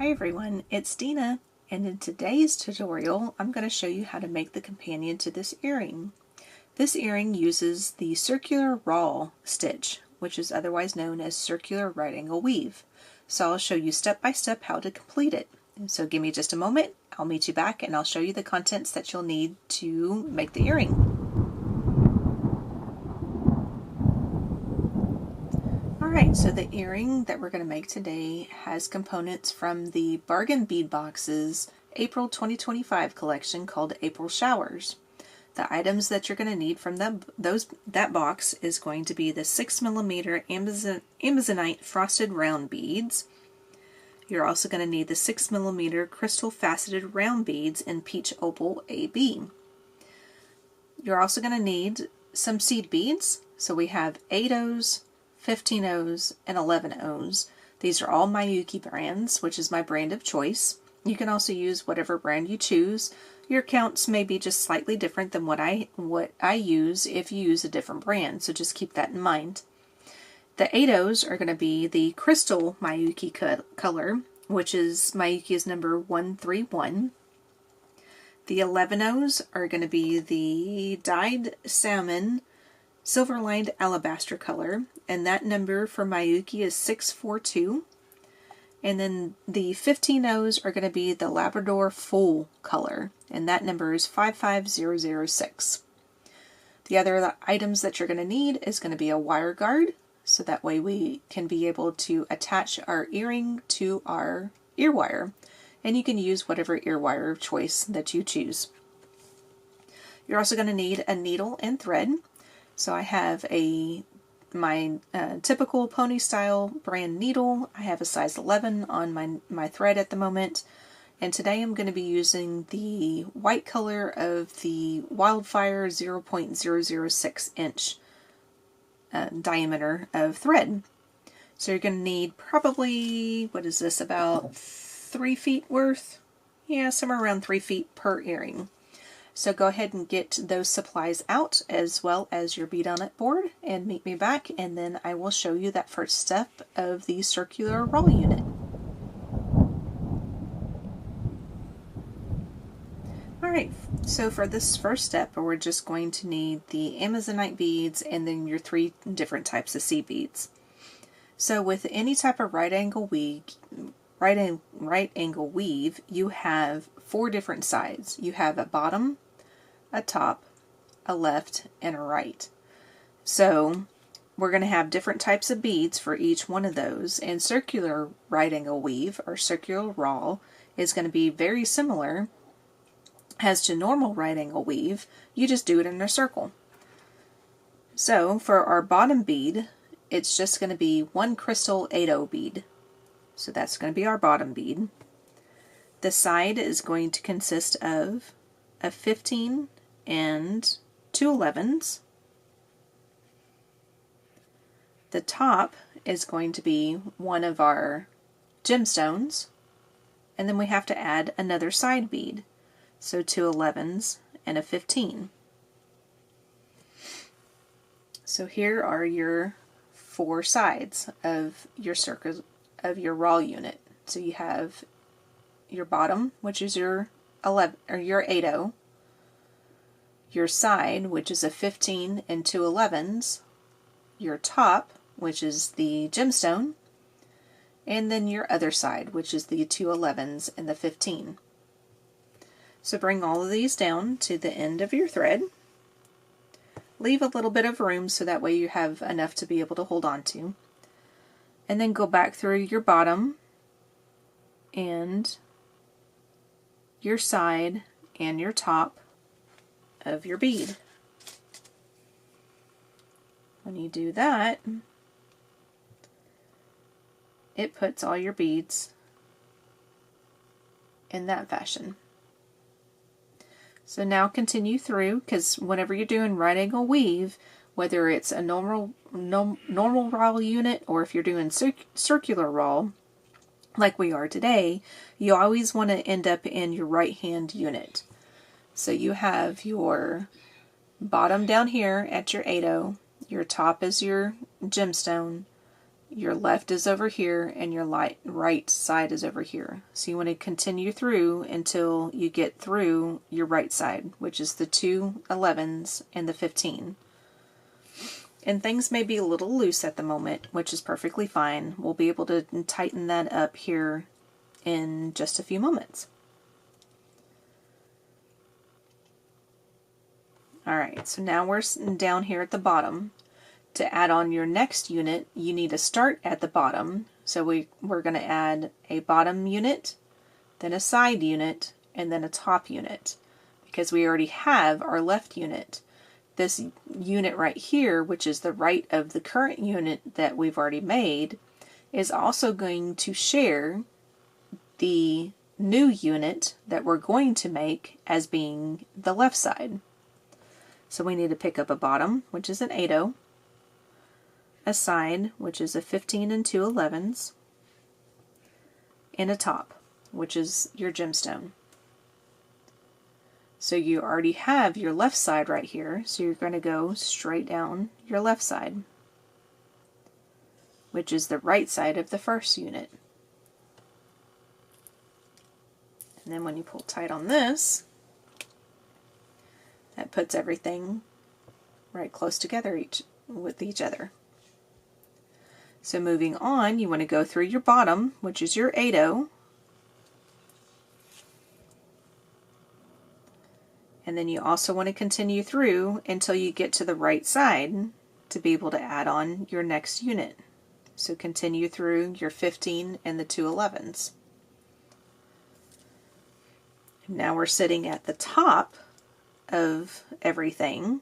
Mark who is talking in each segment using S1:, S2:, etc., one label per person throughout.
S1: Hi everyone, it's Dina, and in today's tutorial I'm going to show you how to make the companion to this earring. This earring uses the circular rawl stitch, which is otherwise known as circular right angle weave. So I'll show you step by step how to complete it. So give me just a moment, I'll meet you back and I'll show you the contents that you'll need to make the earring. Alright, so the earring that we're going to make today has components from the Bargain Bead Box's April 2025 collection called April Showers. The items that you're going to need from that box is going to be the 6mm Amazonite frosted round beads. You're also going to need the 6mm crystal faceted round beads in peach opal AB. You're also going to need some seed beads. So we have 8 O's, 15 O's, and 11 O's. These are all Miyuki brands, which is my brand of choice. You can also use whatever brand you choose. Your counts may be just slightly different than what I use if you use a different brand, so just keep that in mind. The 8 O's are going to be the crystal Miyuki color, which is Miyuki's number 131. The 11 O's are going to be the dyed salmon silver-lined alabaster color, and that number for Miyuki is 642. And then the 15 O's are going to be the Labrador full color, and that number is 55006. The other items that you're going to need is going to be a wire guard, so that way we can be able to attach our earring to our ear wire, and you can use whatever ear wire of choice that you choose. You're also going to need a needle and thread. So I have my typical pony style brand needle. I have a size 11 on my thread at the moment, and today I'm going to be using the white color of the Wildfire 0.006 inch diameter of thread. So you're going to need probably, what is this, about 3 feet worth? Yeah, somewhere around 3 feet per earring. So go ahead and get those supplies out, as well as your bead on it board, and meet me back, and then I will show you that first step of the circular roll unit. Alright, so for this first step, we're just going to need the Amazonite beads and then your 3 different types of seed beads. So with any type of right angle weave, you have 4 different sides. You have a bottom, a top, a left, and a right. So we're going to have different types of beads for each one of those, and circular right angle weave or circular rawl is going to be very similar as to normal right angle weave. You just do it in a circle. So for our bottom bead, it's just going to be 1 crystal 8O bead. So that's going to be our bottom bead. The side is going to consist of a 15 and 2 11s. The top is going to be one of our gemstones, and then we have to add another side bead. So 2 11s and a 15. So here are your 4 sides of your circle of your raw unit. So you have your bottom, which is your 11 or your 8O, your side, which is a 15 and 2 11s, your top, which is the gemstone, and then your other side, which is the 2 11s and the 15. So bring all of these down to the end of your thread. Leave a little bit of room so that way you have enough to be able to hold on to. And then go back through your bottom and your side and your top of your bead. When you do that, it puts all your beads in that fashion. So now continue through, because whenever you're doing right angle weave, whether it's a normal rawl unit or if you're doing circular rawl like we are today, you always want to end up in your right hand unit. So you have your bottom down here at your 8O, your top is your gemstone, Your left is over here and your right side is over here. So you want to continue through until you get through your right side, which is the 2 11s and the 15. And things may be a little loose at the moment, which is perfectly fine. We'll be able to tighten that up here in just a few moments. Alright, so now we're down here at the bottom. To add on your next unit, you need to start at the bottom. So we're going to add a bottom unit, then a side unit, and then a top unit, because we already have our left unit. This unit right here, which is the right of the current unit that we've already made, is also going to share the new unit that we're going to make as being the left side. So we need to pick up a bottom, which is an 8/0, a side, which is a 15 and 2 11s, and a top, which is your gemstone. So you already have your left side right here, so you're going to go straight down your left side, which is the right side of the first unit. And then when you pull tight on this, that puts everything right close together with each other. So moving on, you want to go through your bottom, which is your 8/0, and then you also want to continue through until you get to the right side to be able to add on your next unit. So continue through your 15 and the 2 11s. Now we're sitting at the top of everything,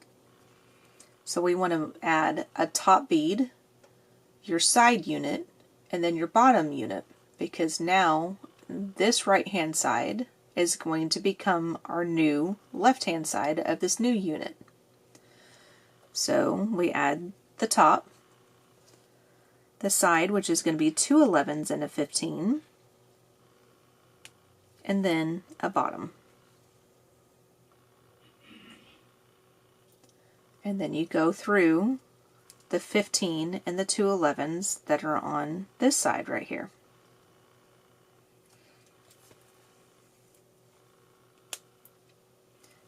S1: so we want to add a top bead, your side unit, and then your bottom unit, because now this right hand side is going to become our new left hand side of this new unit. So we add the top, the side, which is going to be 2 11s and a 15, and then a bottom. And then you go through the 15 and the 2 11s that are on this side right here.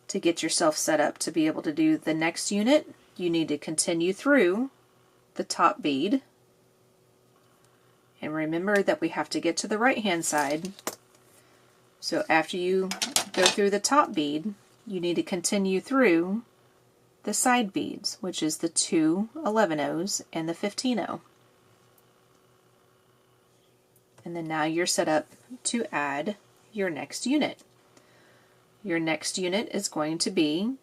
S1: To get yourself set up to be able to do the next unit, you need to continue through the top bead. And remember that we have to get to the right hand side. So after you go through the top bead, you need to continue through the side beads, which is the 2 11/0s and the 15/0. And then now you're set up to add your next unit. Your next unit is going to be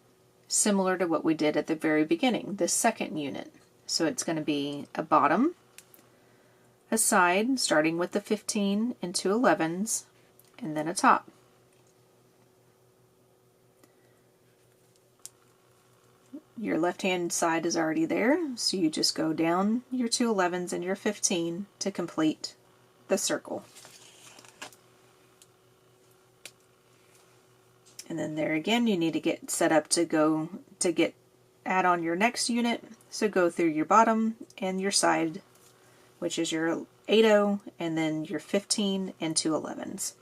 S1: similar to what we did at the very beginning, the second unit. So it's going to be a bottom, a side, starting with the 15 and 2 11s, and then a top. Your left hand side is already there, so you just go down your 2 11s and your 15 to complete the circle. And then there again, you need to get set up to add on your next unit. So go through your bottom and your side, which is your 8/0, and then your 15 and 2 11s.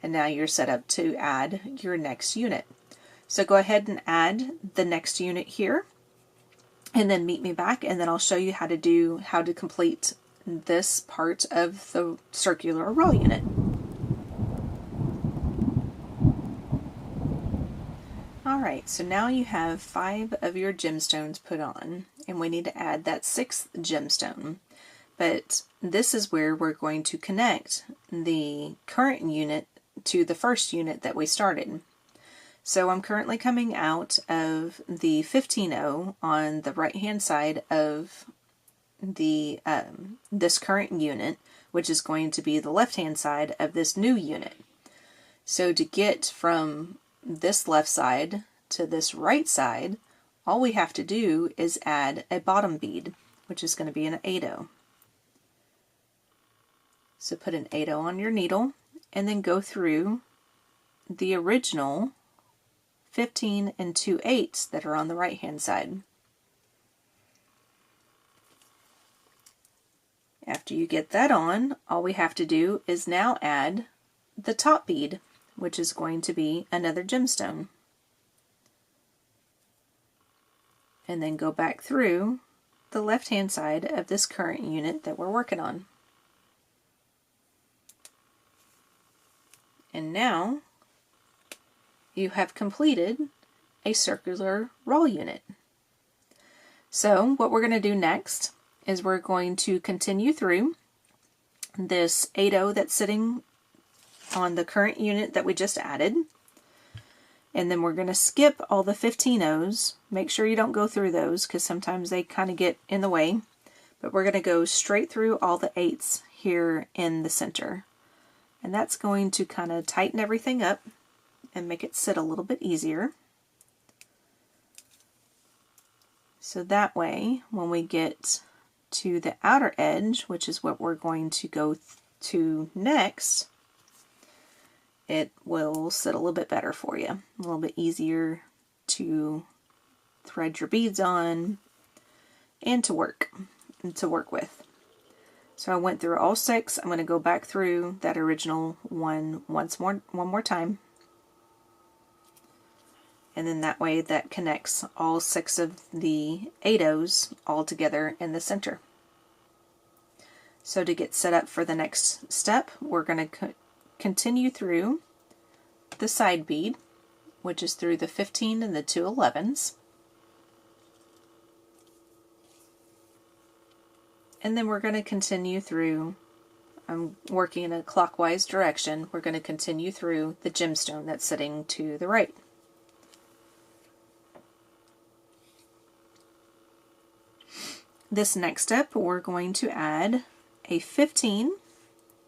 S1: And now you're set up to add your next unit. So go ahead and add the next unit here, and then meet me back, and then I'll show you how to complete this part of the circular roll unit. Alright, so now you have 5 of your gemstones put on, and we need to add that 6th gemstone. But this is where we're going to connect the current unit to the first unit that we started. So I'm currently coming out of the 15/0 on the right hand side of the this current unit, which is going to be the left hand side of this new unit. So to get from this left side to this right side, all we have to do is add a bottom bead, which is going to be an 8/0. So put an 8/0 on your needle, and then go through the original 15 and 2 8s that are on the right hand side. After you get that on, all we have to do is now add the top bead, which is going to be another gemstone. And then go back through the left-hand side of this current unit that we're working on. And now you have completed a circular roll unit. So what we're going to do next is we're going to continue through this 8/0 that's sitting on the current unit that we just added, and then we're going to skip all the 15/0s. Make sure you don't go through those because sometimes they kind of get in the way, but we're going to go straight through all the 8s here in the center, and that's going to kind of tighten everything up and make it sit a little bit easier. So that way, when we get to the outer edge, which is what we're going to go to next, it will sit a little bit better for you. A little bit easier to thread your beads on and to work with. So I went through all 6. I'm going to go back through that original one one more time. And then that way that connects all 6 of the 8/0s all together in the center. So to get set up for the next step, we're going to continue through the side bead, which is through the 15 and the 2/11s. And then we're going to continue through, I'm working in a clockwise direction, we're going to continue through the gemstone that's sitting to the right. This next step, we're going to add a 15,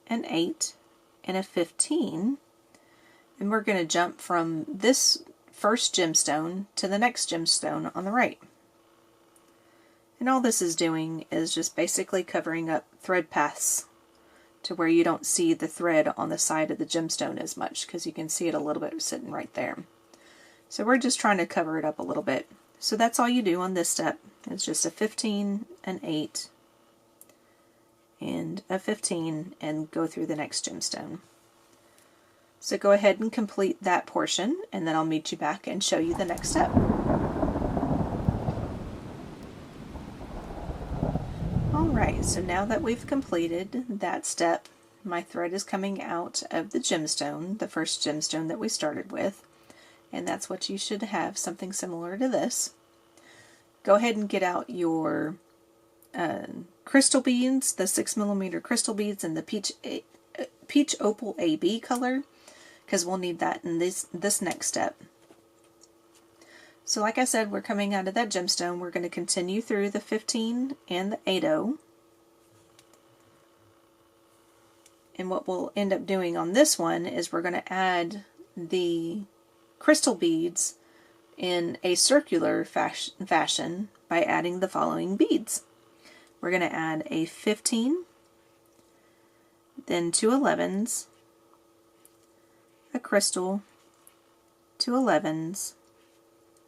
S1: an 8, and a 15, and we're going to jump from this first gemstone to the next gemstone on the right. And all this is doing is just basically covering up thread paths to where you don't see the thread on the side of the gemstone as much, because you can see it a little bit sitting right there. So we're just trying to cover it up a little bit. So that's all you do on this step. It's just a 15, an 8, and a 15, and go through the next gemstone. So go ahead and complete that portion, and then I'll meet you back and show you the next step. Alright, so now that we've completed that step, my thread is coming out of the gemstone, the first gemstone that we started with, and that's what you should have, something similar to this. Go ahead and get out your crystal beads, the 6mm crystal beads in the peach opal AB color, because we'll need that in this next step. So like I said, we're coming out of that gemstone. We're going to continue through the 15 and the 8/0. And what we'll end up doing on this one is we're going to add the crystal beads in a circular fashion by adding the following beads. We're going to add a 15, then 2 11s, a crystal, 2 11s,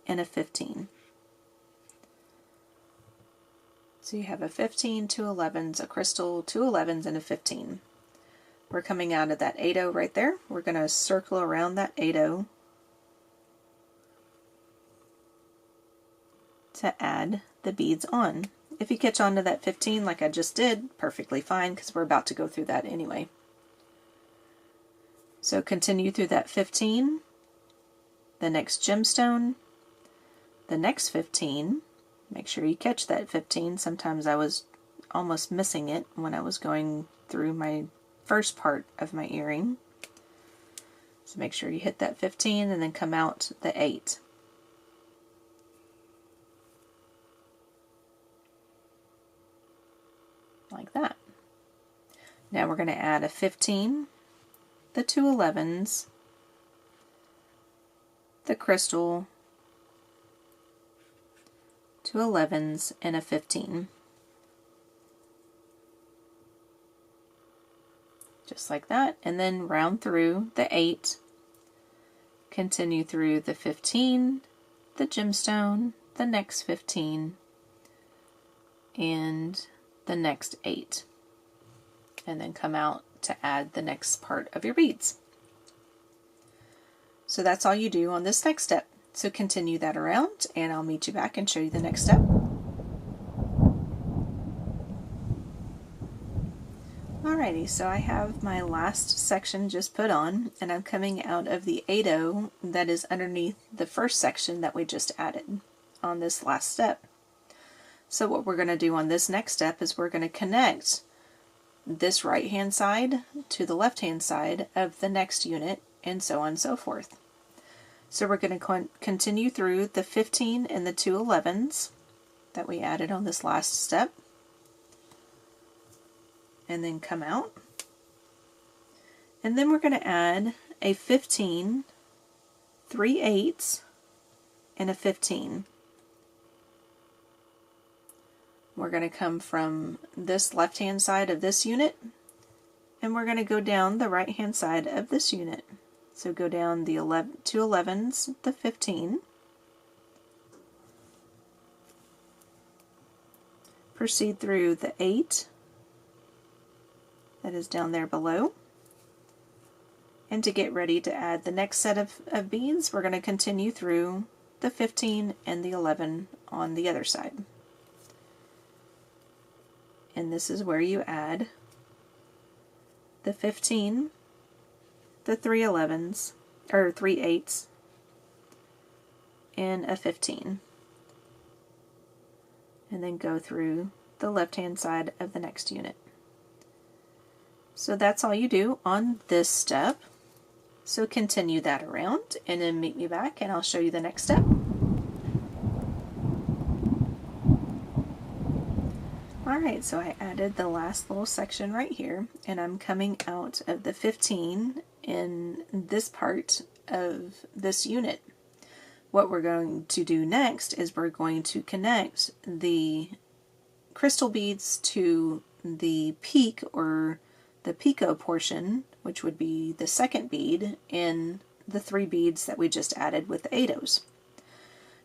S1: and a 15. So you have a 15, 2 11s, a crystal, 2 11s, and a 15. We're coming out of that 8/0 right there. We're going to circle around that 8/0 to add the beads on. If you catch on to that 15 like I just did, perfectly fine, because we're about to go through that anyway. So continue through that 15, the next gemstone, the next 15. Make sure you catch that 15. Sometimes I was almost missing it when I was going through my first part of my earring. So make sure you hit that 15 and then come out the 8. Like that. Now we're going to add a 15, the 2 11s, the crystal, 2 11s, and a 15. Just like that, and then round through the 8, continue through the 15, the gemstone, the next 15, and the next 8. and then come out to add the next part of your beads. So that's all you do on this next step. So continue that around and I'll meet you back and show you the next step. Alrighty, so I have my last section just put on, and I'm coming out of the 8-0 that is underneath the first section that we just added on this last step. So what we're going to do on this next step is we're going to connect this right hand side to the left hand side of the next unit, and so on and so forth. So we're going to continue through the 15 and the 2 11s that we added on this last step, and then come out, and then we're going to add a 15, 3 8s, and a 15. We're going to come from this left hand side of this unit, and we're going to go down the right hand side of this unit. So go down the 2 11s, the 15, proceed through the 8 that is down there below, and to get ready to add the next set of beads, we're going to continue through the 15 and the 11 on the other side. And this is where you add the 15, the 3 11s, or 3 8s, and a 15. And then go through the left hand side of the next unit. So that's all you do on this step. So continue that around and then meet me back and I'll show you the next step. Alright, so I added the last little section right here, and I'm coming out of the 15 in this part of this unit. What we're going to do next is we're going to connect the crystal beads to the peak, or the picot portion, which would be the second bead in the 3 beads that we just added with the 8-0s.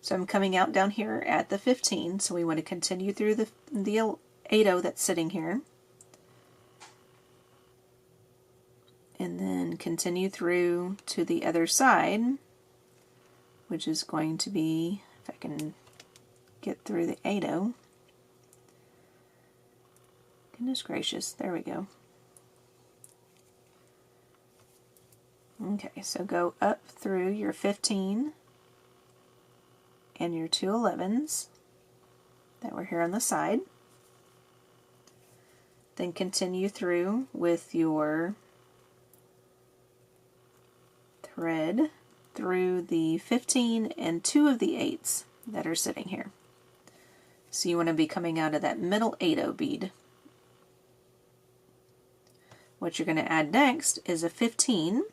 S1: So I'm coming out down here at the 15, so we want to continue through the 8-0 that's sitting here, and then continue through to the other side, which is going to be, if I can get through the 8-0, goodness gracious, there we go. Okay, so go up through your 15 and your 2 11s that were here on the side. Then continue through with your thread through the 15 and 2 of the 8s that are sitting here. So you want to be coming out of that middle 8-0 bead. What you're going to add next is a 15,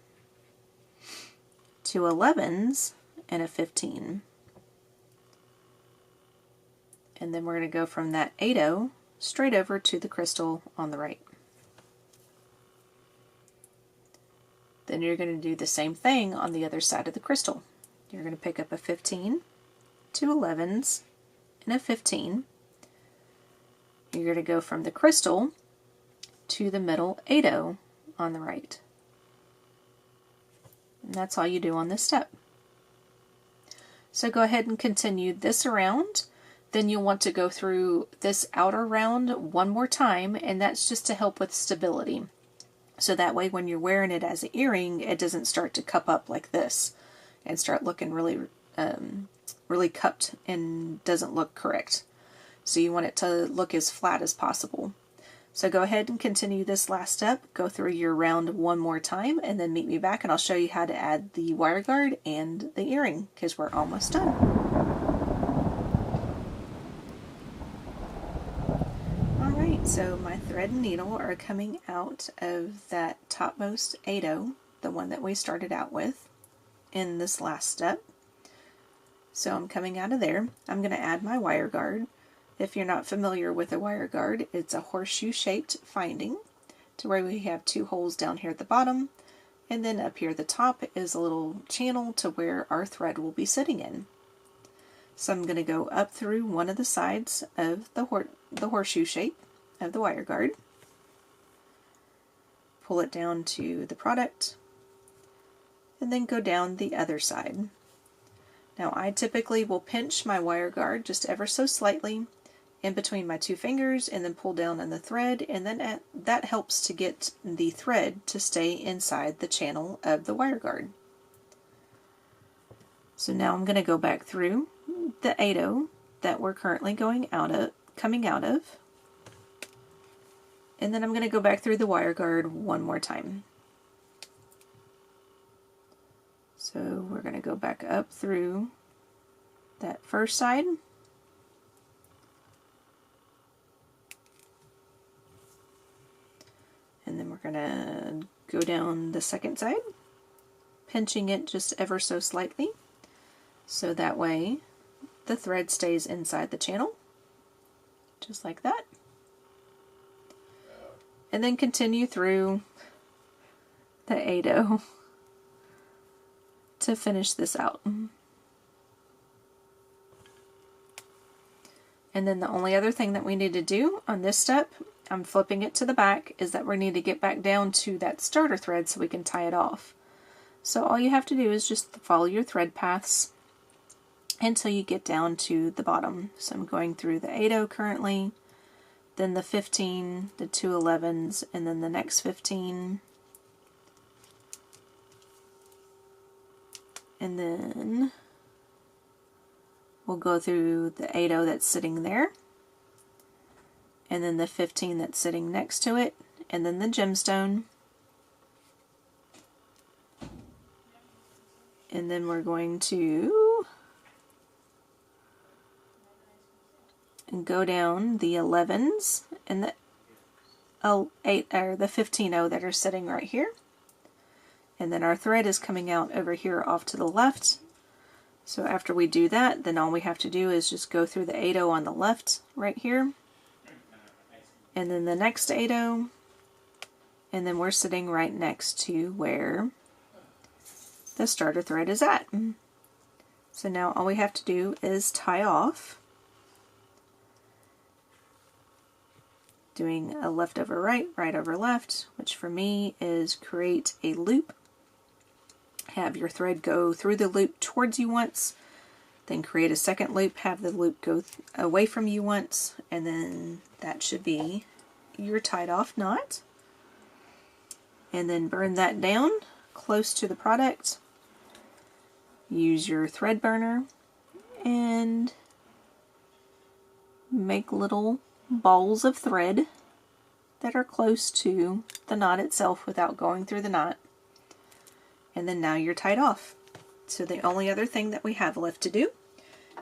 S1: 2 11s, and a 15. And then we're going to go from that 8-0 straight over to the crystal on the right. Then you're going to do the same thing on the other side of the crystal. You're going to pick up a 15, 2 11s, and a 15. You're going to go from the crystal to the middle 8-0 on the right. And that's all you do on this step. So go ahead and continue this around. Then you'll want to go through this outer round one more time, and that's just to help with stability. So that way when you're wearing it as an earring, it doesn't start to cup up like this and start looking really, really cupped and doesn't look correct. So you want it to look as flat as possible. So go ahead and continue this last step, go through your round one more time, and then meet me back and I'll show you how to add the wire guard and the earring, because we're almost done. Alright, so my thread and needle are coming out of that topmost 8-0, the one that we started out with in this last step. So I'm coming out of there. I'm going to add my wire guard. If you're not familiar with a wire guard, it's a horseshoe shaped finding to where we have 2 holes down here at the bottom, and then up here at the top is a little channel to where our thread will be sitting in. So I'm going to go up through one of the sides of the horseshoe shape of the wire guard, pull it down to the product, and then go down the other side. Now I typically will pinch my wire guard just ever so slightly in between my two fingers and then pull down on the thread, and then that helps to get the thread to stay inside the channel of the wire guard. So now I'm going to go back through the 8/0 that we're currently coming out of, and then I'm going to go back through the wire guard one more time. So we're going to go back up through that first side, and then we're going to go down the second side, pinching it just ever so slightly, so that way the thread stays inside the channel, just like that. And then continue through the 8/0 to finish this out. And then the only other thing that we need to do on this step, I'm flipping it to the back, is that we need to get back down to that starter thread so we can tie it off. So all you have to do is just follow your thread paths until you get down to the bottom. So I'm going through the 8/0 currently, then the 15, the 2 11s, and then the next 15. And then we'll go through the 8/0 that's sitting there, and then the 15 that's sitting next to it, and then the gemstone. And then we're going to go down the 11s and the 15/0 that are sitting right here. And then our thread is coming out over here off to the left. So after we do that, then all we have to do is just go through the 8/0 on the left right here, and then the next 8/0, and then we're sitting right next to where the starter thread is at. So now all we have to do is tie off, doing a left over right, right over left, which for me is create a loop. Have your thread go through the loop towards you once, then create a second loop, have the loop go away from you once, and then that should be your tied off knot. And then burn that down close to the product. Use your thread burner and make little balls of thread that are close to the knot itself without going through the knot. And then now you're tied off. So the only other thing that we have left to do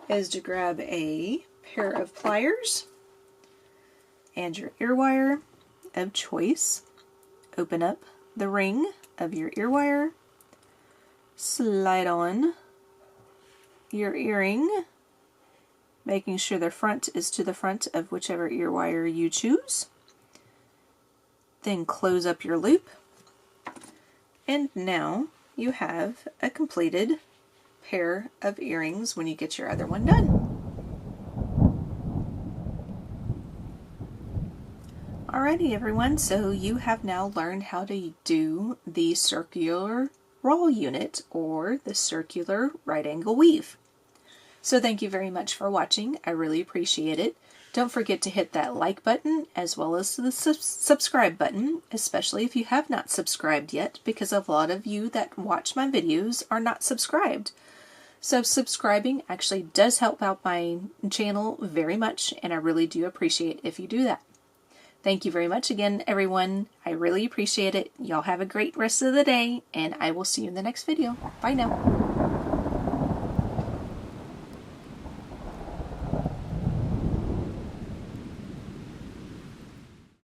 S1: is to grab a pair of pliers and your ear wire of choice. Open up the ring of your ear wire, slide on your earring, making sure the front is to the front of whichever ear wire you choose. Then close up your loop, and now you have a completed pair of earrings when you get your other one done. Alrighty everyone, so you have now learned how to do the circular roll unit or the circular right angle weave. So thank you very much for watching. I really appreciate it. Don't forget to hit that like button as well as the subscribe button, especially if you have not subscribed yet, because a lot of you that watch my videos are not subscribed. So subscribing actually does help out my channel very much, and I really do appreciate if you do that. Thank you very much again, everyone. I really appreciate it. Y'all have a great rest of the day, and I will see you in the next video. Bye now.